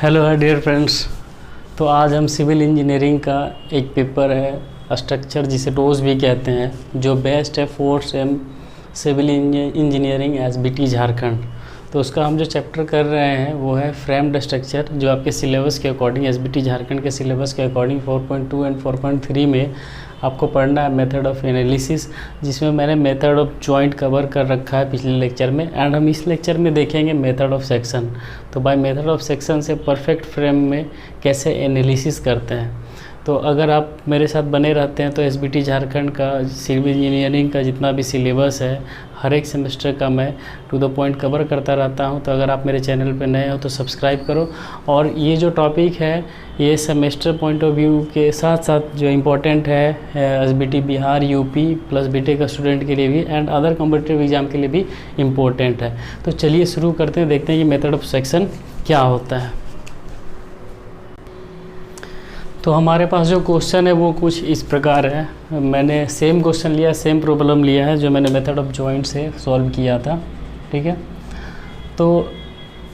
Hello dear friends. तो आज हम सिविल इंजीनियरिंग का एक पेपर है स्ट्रक्चर, जिसे रोज़ भी कहते हैं, जो बेस्ट है 4 sem civil engineering SBT Jharkhand. तो उसका हम जो चैप्टर कर रहे हैं वो है फ्रेम्ड स्ट्रक्चर, जो आपके सिलेबस के अकॉर्डिंग एसबीटी झारखंड के सिलेबस के अकॉर्डिंग 4.2 एंड 4.3 में आपको पढ़ना है मेथड ऑफ एनालिसिस, जिसमें मैंने मेथड ऑफ जॉइंट कवर कर रखा है पिछले लेक्चर में। एंड हम इस लेक्चर में देखेंगे मेथड ऑफ सेक्शन। तो बाय मेथड ऑफ सेक्शन से परफेक्ट फ्रेम में कैसे एनालिसिस करते हैं। तो अगर आप मेरे साथ बने रहते हैं तो एसबीटी झारखंड का सिविल इंजीनियरिंग का जितना भी सिलेबस है, हर एक सेमेस्टर का मैं टू द पॉइंट कवर करता रहता हूं। तो अगर आप मेरे चैनल पे नए हो तो सब्सक्राइब करो। और ये जो टॉपिक है ये सेमेस्टर पॉइंट ऑफ व्यू के साथ साथ जो इम्पोर्टेंट है SBT Bihar, UP plus BTech का स्टूडेंट के लिए भी एंड अदर कॉम्पिटिटिव एग्जाम के लिए भी इम्पोर्टेंट है। तो चलिए शुरू करते हैं, देखते हैं कि मेथड ऑफ सेक्शन क्या होता है। तो हमारे पास जो क्वेश्चन है वो कुछ इस प्रकार है। मैंने सेम क्वेश्चन लिया, सेम प्रॉब्लम लिया है जो मैंने मेथड ऑफ जॉइंट से सॉल्व किया था। ठीक है, तो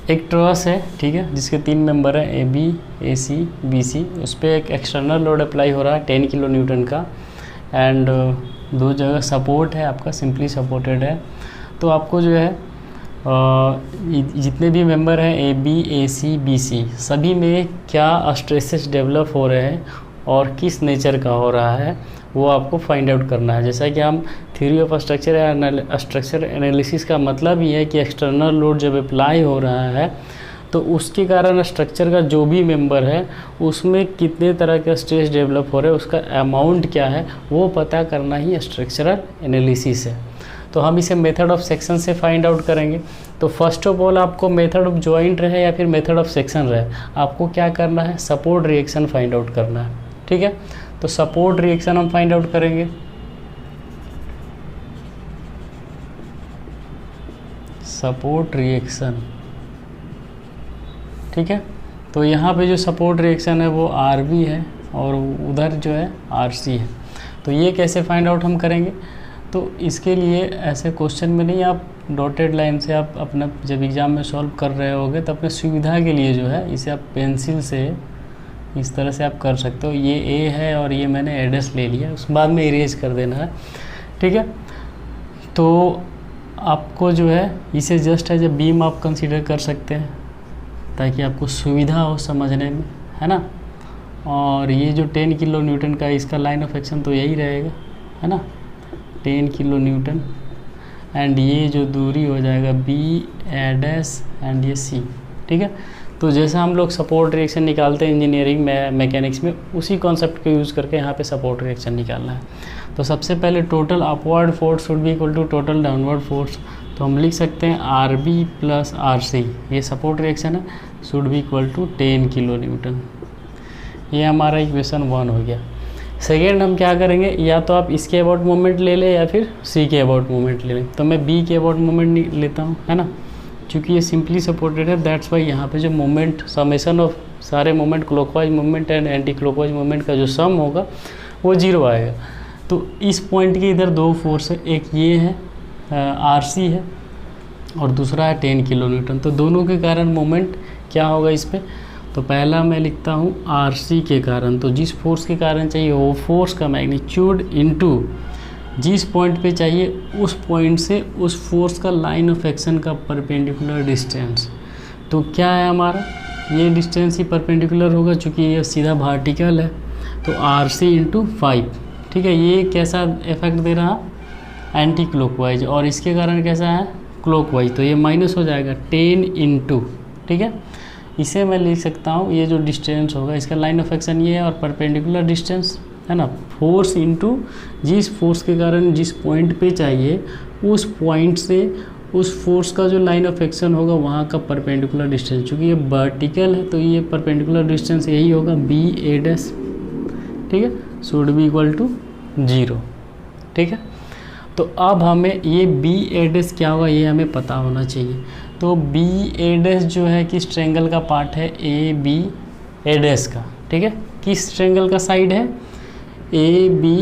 एक ट्रस है, ठीक है, जिसके 3 मेंबर हैं A B, A C, B C. उस पर एक एक्सटर्नल लोड अप्लाई हो रहा है 10 किलो न्यूटन का, एंड 2 जगह सपोर्ट है आपका, सिंपली सपोर्टेड है। तो आपको जो है जितने भी मेंबर हैं A B, A C, B C, सभी में क्या स्ट्रेसेस डेवलप हो रहे हैं और किस नेचर का हो रहा है वो आपको फाइंड आउट करना है। जैसा कि हम थ्योरी ऑफ स्ट्रक्चर या स्ट्रक्चर एनालिसिस का मतलब ही है कि एक्सटर्नल लोड जब अप्लाई हो रहा है तो उसके कारण स्ट्रक्चर का जो भी मेंबर है उसमें कितने तरह के स्ट्रेस डेवलप हो रहे हैं, उसका अमाउंट क्या है वो पता करना ही स्ट्रक्चरल एनालिसिस है। तो हम इसे मेथड ऑफ सेक्शन से फाइंड आउट करेंगे। तो फर्स्ट ऑफ ऑल आपको मेथड ऑफ जॉइंट रहे या फिर मेथड ऑफ सेक्शन रहे, आपको क्या करना है, सपोर्ट रिएक्शन फाइंड आउट करना है। ठीक है, तो सपोर्ट रिएक्शन हम फाइंड आउट करेंगे। सपोर्ट रिएक्शन, ठीक है, तो यहाँ पे जो सपोर्ट रिएक्शन है वो आर बी है और उधर जो है आर सी है। तो ये कैसे फाइंड आउट हम करेंगे, तो इसके लिए ऐसे क्वेश्चन में नहीं, आप डॉटेड लाइन से आप अपना जब एग्ज़ाम में सॉल्व कर रहे होगे तो अपने सुविधा के लिए जो है इसे आप पेंसिल से इस तरह से आप कर सकते हो। ये ए है और ये मैंने एडस ले लिया, उस बाद में इरेज कर देना है। ठीक है, तो आपको जो है इसे जस्ट एज ए बीम आप कंसीडर कर सकते हैं ताकि आपको सुविधा हो समझने में, है ना। और ये जो 10 किलो न्यूटन का इसका लाइन ऑफ एक्शन तो यही रहेगा, है ना, 10 किलो न्यूटन। एंड ये जो दूरी हो जाएगा बी एडस एंड ये सी। ठीक है, तो जैसा हम लोग सपोर्ट रिएक्शन निकालते हैं इंजीनियरिंग में, मैकेनिक्स में, उसी कॉन्सेप्ट को यूज़ करके यहाँ पे सपोर्ट रिएक्शन निकालना है। तो सबसे पहले total upward force should be equal to total downward force. तो हम लिख सकते हैं R B plus R C, ये सपोर्ट रिएक्शन है, should be equal to 10 kilo newton. ये हमारा इक्वेशन 1 हो गया। सेकेंड हम क्या करेंगे, या तो आप इसके अबाउट मोमेंट ले लें या फिर सी के अबाउट मोमेंट ले लें। तो मैं बी के अबाउट मोमेंट लेता हूँ, है ना, क्योंकि ये सिंपली सपोर्टेड है, दैट्स वाई यहाँ पे जो मोमेंट समेशन ऑफ सारे moment clockwise moment and anti clockwise moment का जो सम होगा वो 0 आएगा। तो इस पॉइंट के इधर 2 फोर्स है, एक ये है आर सी है और दूसरा है 10 किलो न्यूटन। तो दोनों के कारण मोमेंट क्या होगा इस पर, तो पहला मैं लिखता हूँ आर सी के कारण। तो जिस फोर्स के कारण चाहिए वो फोर्स का मैग्नीट्यूड इनटू जिस पॉइंट पे चाहिए उस पॉइंट से उस फोर्स का लाइन ऑफ एक्शन का परपेंडिकुलर डिस्टेंस। तो क्या है हमारा, ये डिस्टेंस ही परपेंडिकुलर होगा चूँकि ये सीधा वर्टिकल है। तो आर सी इंटू 5। ठीक है, ये कैसा इफेक्ट दे रहा, एंटी क्लॉकवाइज, और इसके कारण कैसा है, क्लॉकवाइज। तो ये माइनस हो जाएगा 10 इंटू, ठीक है, इसे मैं लिख सकता हूँ, ये जो डिस्टेंस होगा इसका लाइन ऑफ एक्शन ये है और परपेंडिकुलर डिस्टेंस है ना, फोर्स इनटू जिस फोर्स के कारण जिस पॉइंट पे चाहिए उस पॉइंट से उस फोर्स का जो लाइन ऑफ एक्शन होगा वहाँ का परपेंडिकुलर डिस्टेंस। चूँकि ये वर्टिकल है तो ये परपेंडिकुलर डिस्टेंस यही होगा बी ए डैश, ठीक है, शुड बी इक्वल टू 0। ठीक है, तो अब हमें ये बी ए डैश क्या होगा ये हमें पता होना चाहिए। तो बी ए डैश जो है किस ट्रायंगल का पार्ट है, ए बी ए डैश का। ठीक है, किस ट्रायंगल का साइड है, A B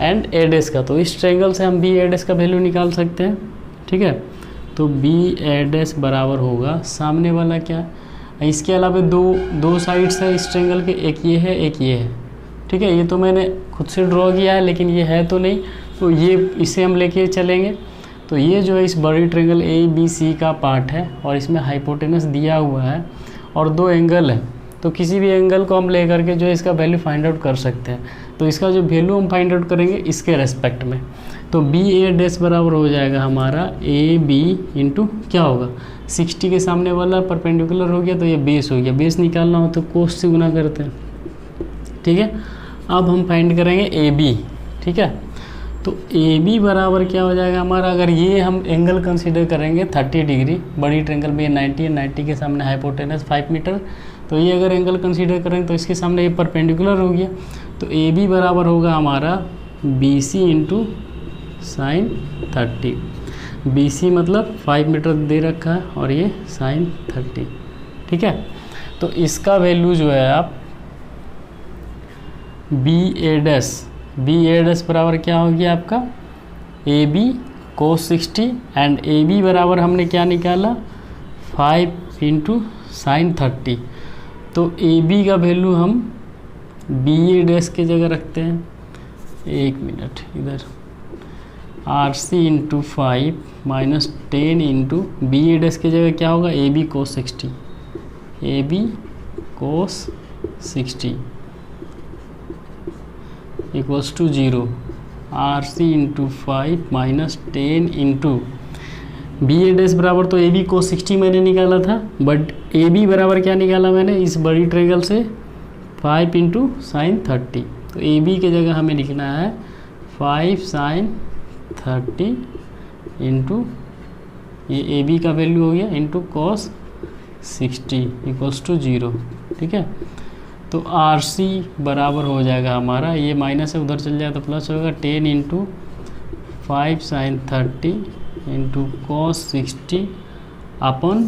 and A dash का। तो इस ट्रायंगल से हम बी ए डैश का वैल्यू निकाल सकते हैं। ठीक है, तो बी ए डैश बराबर होगा सामने वाला क्या, इसके अलावा दो साइड्स है इस ट्रायंगल के, एक ये है एक ये है, ठीक है। ये तो मैंने खुद से ड्रॉ किया है लेकिन ये है तो नहीं, तो ये इसे हम लेके चलेंगे। तो ये जो है इस बड़ी ट्रायंगल ABC का पार्ट है और इसमें हाइपोटेनस दिया हुआ है और 2 एंगल है। तो किसी भी एंगल को हम ले करके जो है इसका वैल्यू फाइंड आउट कर सकते हैं। तो इसका जो वैल्यू हम फाइंड आउट करेंगे इसके रेस्पेक्ट में, तो BA' बराबर हो जाएगा हमारा AB इंटू क्या होगा, 60 के सामने वाला परपेंडिकुलर हो गया तो ये बेस हो गया। बेस निकालना हो तो कोस से गुना करते हैं, ठीक है। अब हम फाइंड करेंगे AB, ठीक है। तो AB बराबर क्या हो जाएगा हमारा, अगर ये हम एंगल कंसीडर करेंगे 30 डिग्री, बड़ी ट्रायंगल में 90 है, 90 के सामने हाइपोटेनस 5 मीटर, तो ये अगर एंगल कंसीडर करेंगे तो इसके सामने ये परपेंडिकुलर हो गया। तो AB बराबर होगा हमारा BC इंटू साइन 30। BC मतलब 5 मीटर दे रखा है और ये साइन 30, ठीक है। तो इसका वैल्यू जो है आप BA' बराबर क्या हो गया आपका AB cos 60 एंड AB बराबर हमने क्या निकाला 5 इंटू साइन 30। तो AB का वैल्यू हम BA' के जगह रखते हैं, 1 मिनट इधर, RC into 5 minus 10 into BA' के जगह क्या होगा AB cos 60, AB cos 60 equals to 0, RC into 5 minus 10 into BA' बराबर, तो AB को 60 मैंने निकाला था, बट AB बराबर क्या निकाला मैंने इस बड़ी ट्रायंगल से 5 इंटू साइन 30। तो AB के जगह हमें लिखना है 5 साइन 30 इंटू ये AB का वैल्यू हो गया इंटू कॉस 60 इक्वल्स टू 0, ठीक है। तो RC बराबर हो जाएगा हमारा, ये माइनस है उधर चल जाए तो प्लस होगा, 10 into 5 sine 30 into cos 60 upon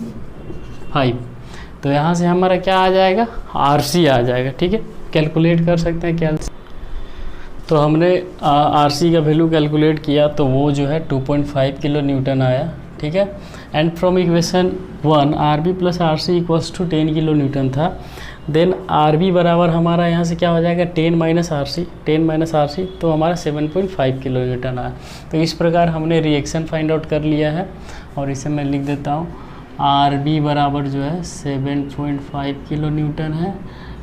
5। तो यहाँ से हमारा क्या आ जाएगा RC आ जाएगा, ठीक है। कैलकुलेट कर सकते हैं क्या, तो हमने RC का वैल्यू कैलकुलेट किया तो वो जो है 2.5 किलो न्यूटन आया, ठीक है। And from equation 1 RB plus RC equals to 10 kilo newton था। देन RB बराबर हमारा यहाँ से क्या हो जाएगा 10 माइनस RC, तो हमारा 7.5 किलो न्यूटन आया। तो इस प्रकार हमने रिएक्शन फाइंड आउट कर लिया है और इसे मैं लिख देता हूँ, RB बराबर जो है 7.5 किलो न्यूटन है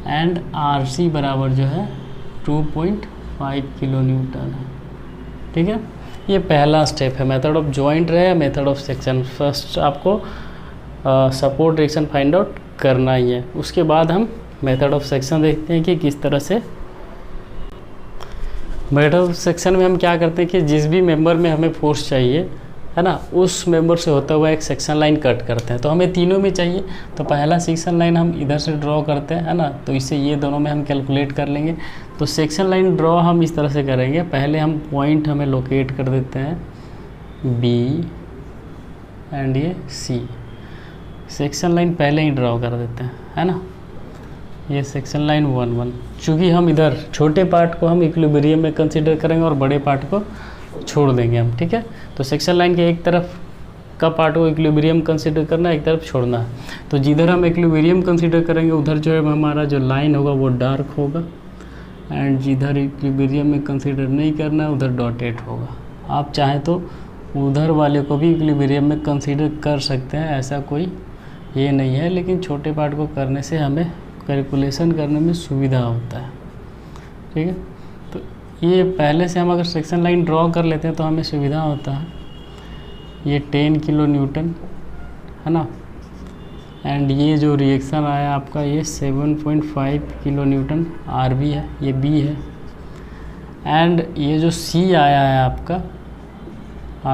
एंड RC बराबर जो है 2.5 किलो न्यूटन है, ठीक है। ये पहला स्टेप है, मेथड ऑफ जॉइंट रहे मेथड ऑफ सेक्शन। फर्स्ट आपको सपोर्ट रिएक्शन फाइंड आउट करना ही है, उसके बाद हम मेथड ऑफ सेक्शन देखते हैं कि किस तरह से। मेथड ऑफ सेक्शन में हम क्या करते हैं कि जिस भी मेंबर में हमें फोर्स चाहिए है ना, उस मेंबर से होता हुआ एक सेक्शन लाइन कट करते हैं। तो हमें तीनों में चाहिए, तो पहला सेक्शन लाइन हम इधर से ड्रॉ करते हैं है ना, तो इससे ये दोनों में हम कैलकुलेट कर लेंगे। तो सेक्शन लाइन ड्रॉ हम इस तरह से करेंगे, पहले हम पॉइंट हमें लोकेट कर देते हैं B एंड ये C। सेक्शन लाइन पहले ही ड्रॉ कर देते हैं है ना, ये सेक्शन लाइन 1 1। चूँकि हम इधर छोटे पार्ट को हम इक्विलिब्रियम में कंसीडर करेंगे और बड़े पार्ट को छोड़ देंगे हम, ठीक है। तो सेक्शन लाइन के एक तरफ का पार्ट को इक्विलिब्रियम कंसीडर करना है, एक तरफ छोड़ना है। तो जिधर हम इक्विलिब्रियम कंसीडर करेंगे उधर जो है हमारा जो लाइन होगा वो डार्क होगा एंड जिधर इक्विलिब्रियम में कंसीडर नहीं करना है उधर डॉटेड होगा। आप चाहें तो उधर वाले को भी इक्विलिब्रियम में कंसीडर कर सकते हैं, ऐसा कोई ये नहीं है, लेकिन छोटे पार्ट को करने से हमें कैलकुलेशन करने में सुविधा होता है, ठीक है। तो ये पहले से हम अगर सेक्शन लाइन ड्रॉ कर लेते हैं तो हमें सुविधा होता है। ये 10 किलो न्यूटन है ना, एंड ये जो रिएक्शन आया आपका ये 7.5 किलो न्यूटन RB है, ये B है, एंड ये जो C आया है आपका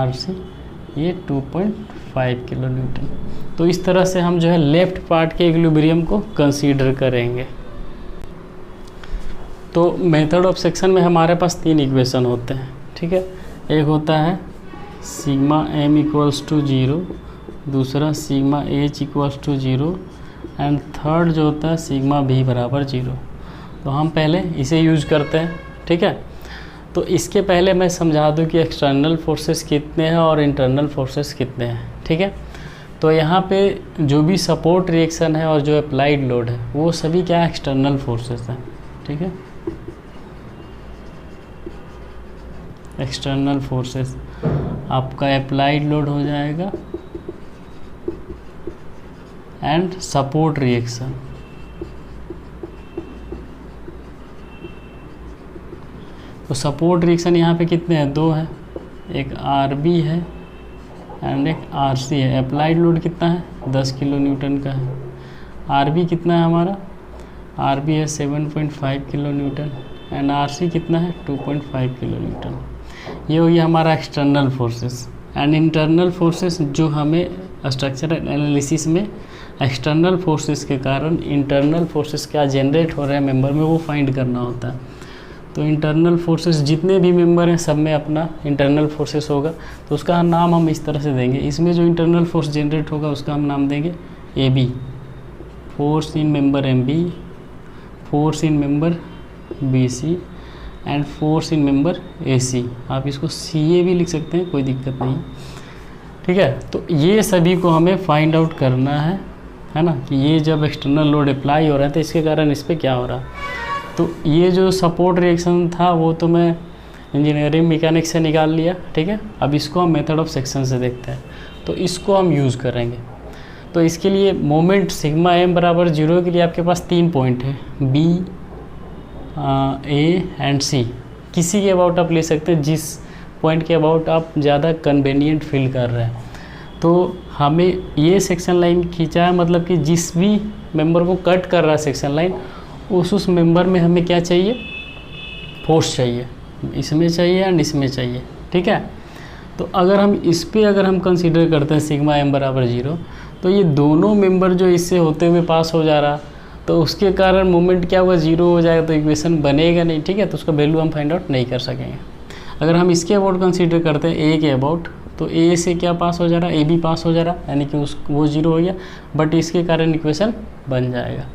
RC ये 2.5 किलो न्यूटन। तो इस तरह से हम जो है लेफ्ट पार्ट के इक्विलिब्रियम को कंसीडर करेंगे। तो मेथड ऑफ सेक्शन में हमारे पास 3 इक्वेशन होते हैं, ठीक है। एक होता है सिग्मा m इक्वल्स टू 0, दूसरा sigma h equals to 0 and third जो होता है सिग्मा b बराबर 0। तो हम पहले इसे यूज़ करते हैं, ठीक है। तो इसके पहले मैं समझा दूं कि एक्सटर्नल फोर्सेस कितने हैं और इंटरनल फोर्सेस कितने हैं, ठीक है। तो यहाँ पे जो भी सपोर्ट रिएक्शन है और जो अप्लाइड लोड है वो सभी क्या है, एक्सटर्नल फोर्सेस हैं, ठीक है। एक्सटर्नल फोर्सेस आपका अप्लाइड लोड हो जाएगा एंड सपोर्ट रिएक्शन। तो सपोर्ट रिएक्शन यहाँ पे कितने हैं, 2 हैं, एक RB है एंड एक RC है। अप्लाइड लोड कितना है, 10 किलो न्यूटन का है। RB कितना है हमारा, RB है 7.5 किलो न्यूटन एंड RC कितना है, 2.5 किलो न्यूटन। ये हो गया हमारा external forces. And internal forces जो हमें स्ट्रक्चरल एनालिसिस में एक्सटर्नल फोर्सेस के कारण इंटरनल फोर्सेस क्या जनरेट हो रहे हैं मेंबर में वो फाइंड करना होता है। तो इंटरनल फोर्सेस जितने भी मेंबर हैं सब में अपना इंटरनल फोर्सेस होगा, तो उसका नाम हम इस तरह से देंगे। इसमें जो इंटरनल फोर्स जनरेट होगा उसका हम नाम देंगे AB, force in member MB, force in member BC and force in member AC। आप इसको CA भी लिख सकते हैं, कोई दिक्कत नहीं, ठीक है। तो ये सभी को हमें फाइंड आउट करना है ना, कि ये जब एक्सटर्नल लोड अप्लाई हो रहा है तो इसके कारण इस पर क्या हो रहा है। तो ये जो सपोर्ट रिएक्शन था वो तो मैं इंजीनियरिंग मैकेनिक्स से निकाल लिया, ठीक है। अब इसको हम मेथड ऑफ सेक्शन से देखते हैं, तो इसको हम यूज़ करेंगे। तो इसके लिए मोमेंट सिग्मा m बराबर 0 के लिए आपके पास 3 पॉइंट है, B, A एंड C। किसी के अबाउट आप ले सकते हैं जिस पॉइंट के अबाउट आप ज़्यादा कन्वीनियंट फील कर रहे हैं। तो हमें ये सेक्शन लाइन खींचा है, मतलब कि जिस भी मेंबर को कट कर रहा है सेक्शन लाइन उस मेंबर में हमें क्या चाहिए, फोर्स चाहिए, इसमें चाहिए एंड इसमें चाहिए, ठीक है। तो अगर हम इस पे अगर हम कंसीडर करते हैं सिग्मा m बराबर 0, तो ये दोनों मेंबर जो इससे होते हुए पास हो जा रहा तो उसके कारण मोमेंट क्या होगा, 0 हो जाएगा, तो इक्वेशन बनेगा नहीं, ठीक है। तो उसका वैल्यू हम फाइंड आउट नहीं कर सकेंगे। अगर हम इसके अबाउट कंसीडर करते हैं A के अबाउट, तो A से क्या पास हो जा रहा है, AB पास हो जा रहा है, यानी कि वो 0 हो गया, बट इसके कारण इक्वेशन बन जाएगा।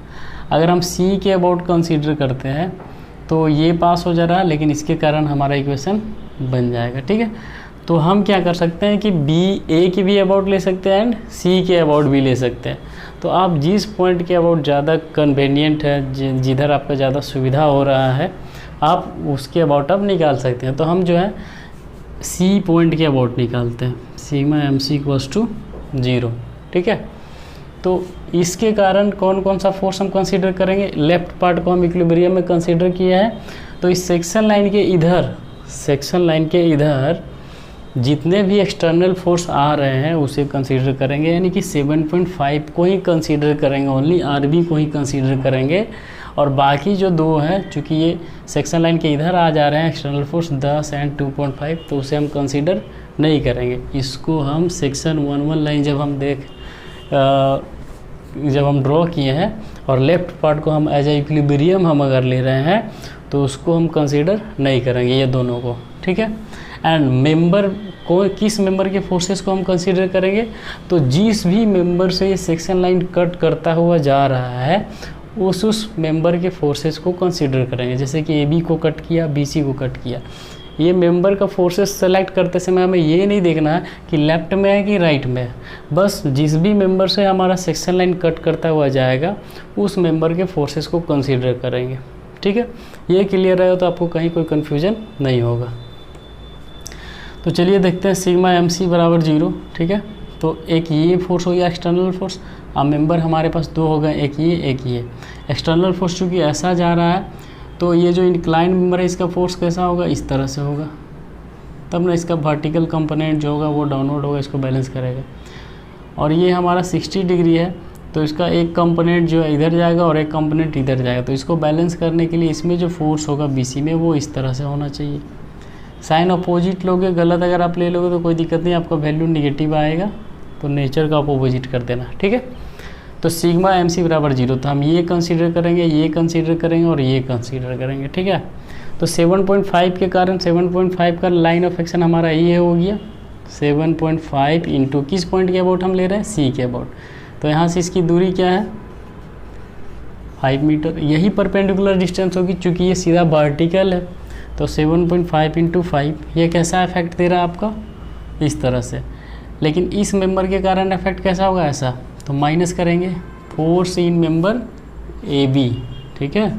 अगर हम C के अबाउट कंसीडर करते हैं तो ये पास हो जा रहा है, लेकिन इसके कारण हमारा इक्वेशन बन जाएगा, ठीक है। तो हम क्या कर सकते हैं कि A के भी अबाउट ले सकते हैं एंड C के अबाउट भी ले सकते हैं। तो आप जिस पॉइंट के अबाउट ज़्यादा कन्वीनियंट है, जिधर आपका ज़्यादा सुविधा हो रहा है, आप उसके अबाउट आप निकाल सकते हैं। तो हम जो है C पॉइंट के अबाउट निकालते हैं, सिग्मा MC इक्वल्स टू 0, ठीक है। तो इसके कारण कौन कौन सा फोर्स हम कंसीडर करेंगे, लेफ्ट पार्ट को हम इक्विलिब्रियम में कंसीडर किया है। तो इस सेक्शन लाइन के इधर जितने भी एक्सटर्नल फोर्स आ रहे हैं उसे कंसीडर करेंगे, यानी कि 7.5 को ही कंसीडर करेंगे, ओनली RB को ही कंसीडर करेंगे। और बाकी जो 2 हैं, चूँकि ये सेक्शन लाइन के इधर आ जा रहे हैं एक्सटर्नल फोर्स 10 एंड 2.5, तो उसे हम कंसीडर नहीं करेंगे। इसको हम सेक्शन 1 लाइन जब हम ड्रॉ किए हैं और लेफ्ट पार्ट को हम एज ए इक्विलिब्रियम हम अगर ले रहे हैं तो उसको हम कंसीडर नहीं करेंगे, ये दोनों को, ठीक है। एंड मेंबर को, किस मेंबर के फोर्सेस को हम कंसीडर करेंगे, तो जिस भी मेंबर से ये सेक्शन लाइन कट करता हुआ जा रहा है उस मेंबर के फोर्सेस को कंसीडर करेंगे। जैसे कि AB को कट किया, BC को कट किया, ये मेंबर का फोर्सेस सेलेक्ट करते समय हमें ये नहीं देखना है कि लेफ्ट में है कि राइट में है, बस जिस भी मेंबर से हमारा सेक्शन लाइन कट करता हुआ जाएगा उस मेंबर के फोर्सेस को कंसीडर करेंगे, ठीक है। ये क्लियर रहे तो आपको कहीं कोई कन्फ्यूजन नहीं होगा। तो चलिए देखते हैं सिग्मा MC बराबर 0, ठीक है। तो एक ये फोर्स हो गया एक्सटर्नल फोर्स, अब मेंबर हमारे पास 2 हो गए, एक ये। एक्सटर्नल फोर्स चूँकि ऐसा जा रहा है तो ये जो इंक्लाइन मेंबर है इसका फोर्स कैसा होगा, इस तरह से होगा, तब ना इसका वर्टिकल कंपोनेंट जो होगा वो डाउनवर्ड होगा, इसको बैलेंस करेगा। और ये हमारा 60 डिग्री है, तो इसका एक कंपोनेंट जो है इधर जाएगा और एक कंपोनेंट इधर जाएगा, तो इसको बैलेंस करने के लिए इसमें जो फोर्स होगा BC में वो इस तरह से होना चाहिए। साइन अपोजिट लोगे, गलत अगर आप ले लोगे तो कोई दिक्कत नहीं, आपका वैल्यू निगेटिव आएगा, तो नेचर का आप अपोजिट कर देना, ठीक है। तो सिग्मा MC बराबर 0, तो हम ये कंसीडर करेंगे, ये कंसीडर करेंगे और ये कंसीडर करेंगे, ठीक है। तो 7.5 के कारण 7.5 का लाइन ऑफ एक्शन हमारा ये हो गया, 7.5 इंटू किस पॉइंट के अबाउट हम ले रहे हैं, C के अबाउट। तो यहाँ से इसकी दूरी क्या है, 5 मीटर, यही परपेंडिकुलर डिस्टेंस होगी चूँकि ये सीधा वर्टिकल है। तो 7.5 इंटू 5 ये कैसा इफेक्ट दे रहा है आपका, इस तरह से। लेकिन इस मेंबर के कारण इफेक्ट कैसा होगा ऐसा, तो माइनस करेंगे force in member A B, ठीक है।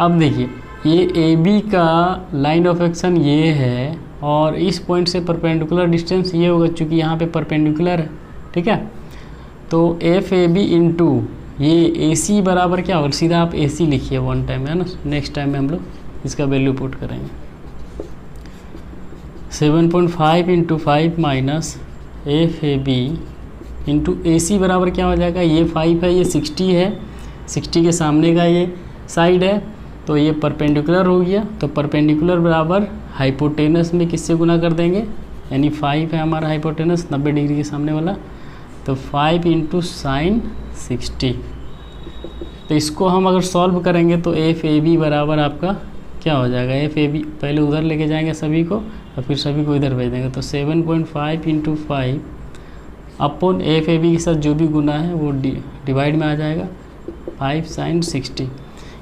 अब देखिए ये ए बी का लाइन ऑफ एक्शन ये है और इस पॉइंट से परपेंडिकुलर डिस्टेंस ये होगा, चूँकि यहाँ पे परपेंडिकुलर है, ठीक है। तो एफ ए बी इंटू ये ए सी बराबर क्या होगा, सीधा आप ए सी लिखिए वन टाइम, है ना। नेक्स्ट टाइम में हम लोग इसका वैल्यू पुट करेंगे। 7.5 into 5 minus f A b into a c बराबर क्या हो जाएगा, ये 5 है, ये 60 है, 60 के सामने का ये साइड है, तो ये परपेंडिकुलर हो गया। तो परपेंडिकुलर बराबर हाइपोटेनस में किससे गुना कर देंगे, यानी 5 है हमारा हाइपोटेनस 90 डिग्री के सामने वाला, तो 5 इंटू साइन 60। तो इसको हम अगर सॉल्व करेंगे तो एफ ए बी बराबर आपका क्या हो जाएगा, एफ ए बी पहले उधर लेके जाएंगे सभी को और फिर सभी को इधर भेज देंगे, तो 7.5 इंटू 5 अपॉन एफ ए बी के साथ जो भी गुना है वो डिवाइड में आ जाएगा 5 साइन 60।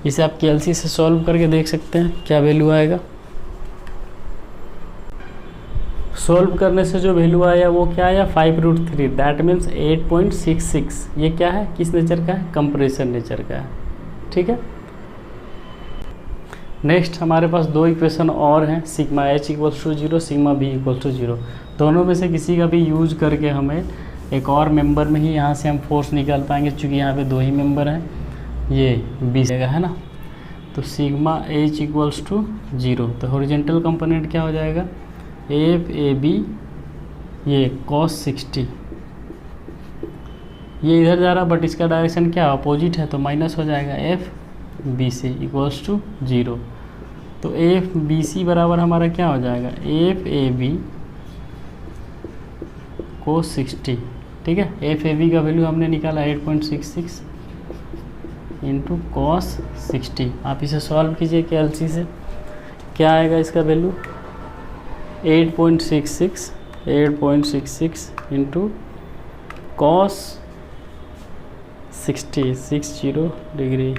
इसे आप केएलसी से सॉल्व करके देख सकते हैं क्या वैल्यू आएगा। सॉल्व करने से जो वैल्यू आया वो क्या आया, 5√3, दैट मीन्स 8.66। ये क्या है, किस नेचर का है, कंप्रेशन नेचर का है, ठीक है। नेक्स्ट हमारे पास दो इक्वेशन और हैं, sigma H equals to 0, sigma B equals to 0। दोनों में से किसी का भी यूज करके हमें एक और मेंबर में ही यहाँ से हम फोर्स निकाल पाएंगे, क्योंकि यहाँ पे दो ही मेंबर हैं, ये बी जगह है ना। तो सिग्मा एच इक्वल्स टू 0, तो हॉरिजॉन्टल कंपोनेंट क्या हो जाएगा, एफ ए बी ये cos 60, ये इधर जा रहा बट इसका डायरेक्शन क्या अपोजिट है, तो माइनस हो जाएगा F B C equals to 0। तो एफ बी सी बराबर हमारा क्या हो जाएगा, एफ ए बी cos 60, ठीक है। एफ ए बी का वैल्यू हमने निकाला 8.66 इंटू cos 60। आप इसे सॉल्व कीजिए केएलसी से, क्या आएगा इसका वैल्यू, 8.66 इंटू cos 60 डिग्री,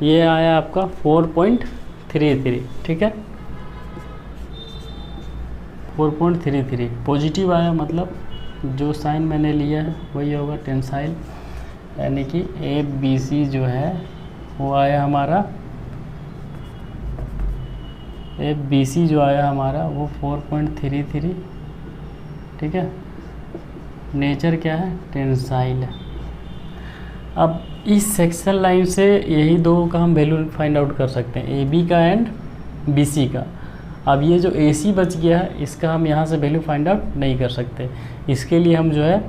ये आया आपका 4.33, ठीक है। 4.33 पॉजिटिव आया, मतलब जो साइन मैंने लिया है वही होगा टेंसाइल, यानी कि एफ बी सी जो है वो आया हमारा, एफ बी सी जो आया हमारा वो 4.33, ठीक है। नेचर क्या है, टेंसाइल है। अब इस सेक्शन लाइन से यही दो का हम वैल्यू फाइंड आउट कर सकते हैं, ए बी का एंड बी सी का। अब ये जो ए सी बच गया है इसका हम यहाँ से वैल्यू फाइंड आउट नहीं कर सकते, इसके लिए हम जो है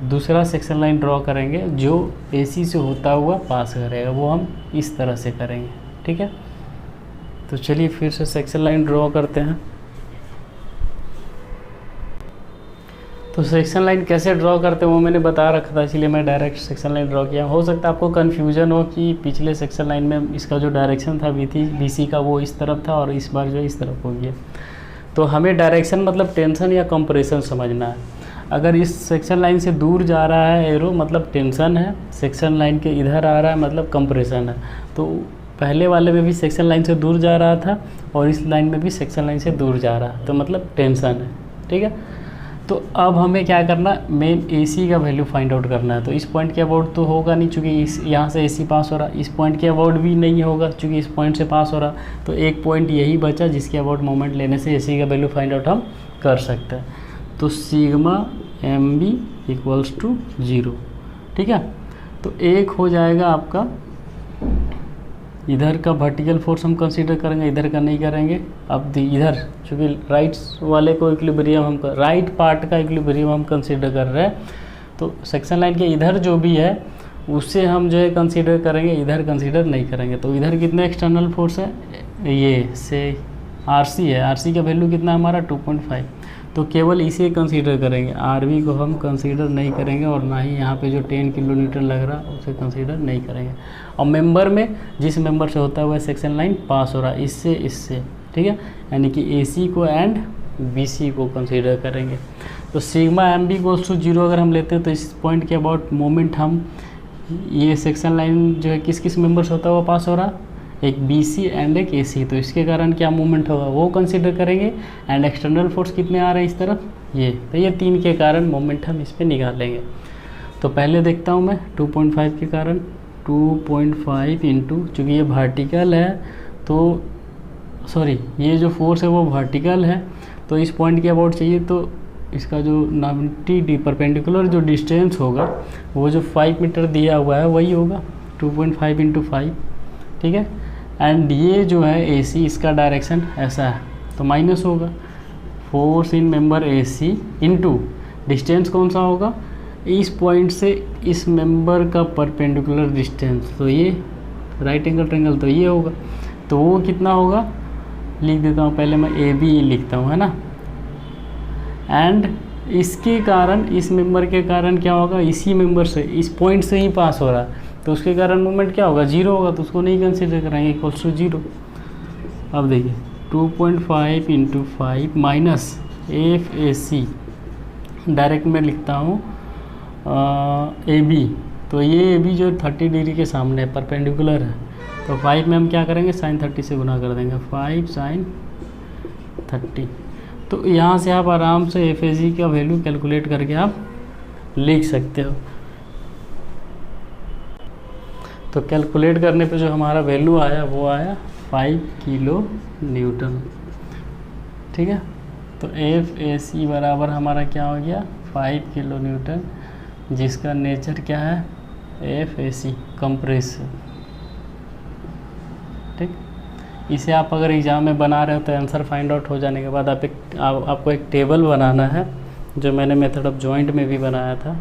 दूसरा सेक्शन लाइन ड्रॉ करेंगे जो ए सी से होता हुआ पास करेगा, वो हम इस तरह से करेंगे, ठीक है। तो चलिए फिर से सेक्शन लाइन ड्रॉ करते हैं। तो सेक्शन लाइन कैसे ड्रॉ करते हैं वो मैंने बता रखा था, इसलिए मैं डायरेक्ट सेक्शन लाइन ड्रॉ किया। हो सकता है आपको कन्फ्यूजन हो कि पिछले सेक्शन लाइन में इसका जो डायरेक्शन था बी सी का वो इस तरफ था और इस बार जो इस तरफ हो गया। तो हमें डायरेक्शन मतलब टेंशन या कंप्रेशन समझना है। अगर इस सेक्शन लाइन से दूर जा रहा है एरो मतलब टेंशन है, सेक्शन लाइन के इधर आ रहा है मतलब कंप्रेशन है। तो पहले वाले में भी सेक्शन लाइन से दूर जा रहा था और इस लाइन में भी सेक्शन लाइन से दूर जा रहा है, तो मतलब टेंशन है, ठीक है। तो अब हमें क्या करना, मेन AC का वैल्यू फाइंड आउट करना है। तो इस पॉइंट के अबाउट तो होगा नहीं, चूँकि इस यहाँ से AC पास हो रहा, इस पॉइंट के अबाउट भी नहीं होगा चूँकि इस पॉइंट से पास हो रहा। तो एक पॉइंट यही बचा जिसके अबाउट मोमेंट लेने से AC का वैल्यू फाइंड आउट हम कर सकते हैं। तो सिग्मा MB इक्वल्स टू 0, ठीक है। तो एक हो जाएगा आपका, इधर का वर्टिकल फोर्स हम कंसीडर करेंगे, इधर का नहीं करेंगे। अब इधर चूँकि राइट वाले को इक्विलिब्रियम हम राइट पार्ट का इक्विलिब्रियम हम कंसीडर कर रहे हैं, तो सेक्शन लाइन के इधर जो भी है उससे हम जो है कंसीडर करेंगे, इधर कंसीडर नहीं करेंगे। तो इधर कितने एक्सटर्नल फोर्स है, ये से RC है, RC का वैल्यू कितना है हमारा 2.5, तो केवल इसे कंसीडर करेंगे, RV को हम कंसीडर नहीं करेंगे और ना ही यहाँ पे जो 10 किलोमीटर लग रहा उसे कंसीडर नहीं करेंगे। और मेंबर में जिस मेंबर से होता हुआ सेक्शन लाइन पास हो रहा है इससे इससे, ठीक है, यानी कि AC को एंड BC को कंसीडर करेंगे। तो सिग्मा MB गोल्स टू 0 अगर हम लेते हैं तो इस पॉइंट के अबाउट मोमेंट हम ये सेक्शन लाइन जो है किस किस मेंबर से होता हुआ पास हो रहा, एक BC एंड एक AC, तो इसके कारण क्या मूवमेंट होगा वो कंसिडर करेंगे। एंड एक्सटर्नल फोर्स कितने आ रहे हैं इस तरफ, ये, तो ये 3 के कारण मोमेंट हम इस पर निकालेंगे। तो पहले देखता हूँ मैं 2.5 के कारण 2.5 इंटू, चूँकि ये वर्टिकल है तो सॉरी ये जो फोर्स है वो वर्टिकल है, तो इस पॉइंट के अबाउट चाहिए, तो इसका जो 90 परपेंडिकुलर जो डिस्टेंस होगा वो जो 5 मीटर दिया हुआ है वही होगा 2.5 इंटू 5, ठीक है। एंड ये जो है AC, इसका डायरेक्शन ऐसा है तो माइनस होगा, force in member AC into distance कौन सा होगा, इस पॉइंट से इस मेंबर का परपेंडिकुलर डिस्टेंस, तो ये राइट एंगल ट्रायंगल, तो ये होगा, तो वो कितना होगा लिख देता हूँ, पहले मैं AB लिखता हूँ, है ना। एंड इसके कारण, इस मेंबर के कारण क्या होगा, इसी मेंबर से, इस पॉइंट से ही पास हो रहा है, तो उसके कारण मूवमेंट क्या होगा, 0 होगा, तो उसको नहीं कंसिडर कराएंगे, इक्वल्स टू 0। अब देखिए 2.5 इंटू 5 माइनस FAC, डायरेक्ट में लिखता हूँ AB, तो ये AB जो 30 डिग्री के सामने है, परपेंडिकुलर है, तो 5 में हम क्या करेंगे, sin 30 से गुना कर देंगे, 5 sin 30। तो यहाँ से आप आराम से FAC का वैल्यू कैलकुलेट करके आप लिख सकते हो। तो कैलकुलेट करने पे जो हमारा वैल्यू आया वो आया 5 किलो न्यूटन, ठीक है। तो FAC बराबर हमारा क्या हो गया, 5 किलो न्यूटन, जिसका नेचर क्या है, FAC कंप्रेसिव, ठीक। इसे आप अगर एग्ज़ाम में बना रहे हो तो आंसर फाइंड आउट हो जाने के बाद आपको एक टेबल बनाना है, जो मैंने मेथड ऑफ जॉइंट में भी बनाया था।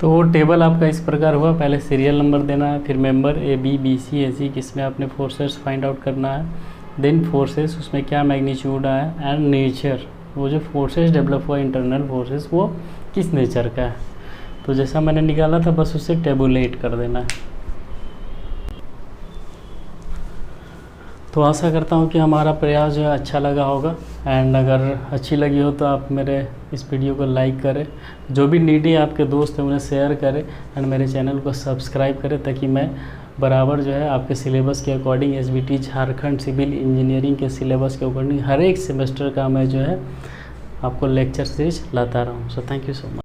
तो वो टेबल आपका इस प्रकार हुआ, पहले सीरियल नंबर देना है, फिर मेंबर AB BC AC किसमें आपने फोर्सेस फाइंड आउट करना है, देन फोर्सेस उसमें क्या मैग्नीट्यूड आया, एंड नेचर, वो जो फोर्सेस डेवलप हुआ इंटरनल फोर्सेस वो किस नेचर का है। तो जैसा मैंने निकाला था बस उसे टेबुलेट कर देना है। तो आशा करता हूँ कि हमारा प्रयास जो है अच्छा लगा होगा, एंड अगर अच्छी लगी हो तो आप मेरे इस वीडियो को लाइक करें, जो भी नीडी आपके दोस्त हैं उन्हें शेयर करें, एंड मेरे चैनल को सब्सक्राइब करें, ताकि मैं बराबर जो है आपके सिलेबस के according SBT Jharkhand civil engineering के सिलेबस के अकॉर्डिंग हर एक सेमेस्टर का मैं जो है आपको लेक्चर सीरीज लाता रहूँ। So thank you so much.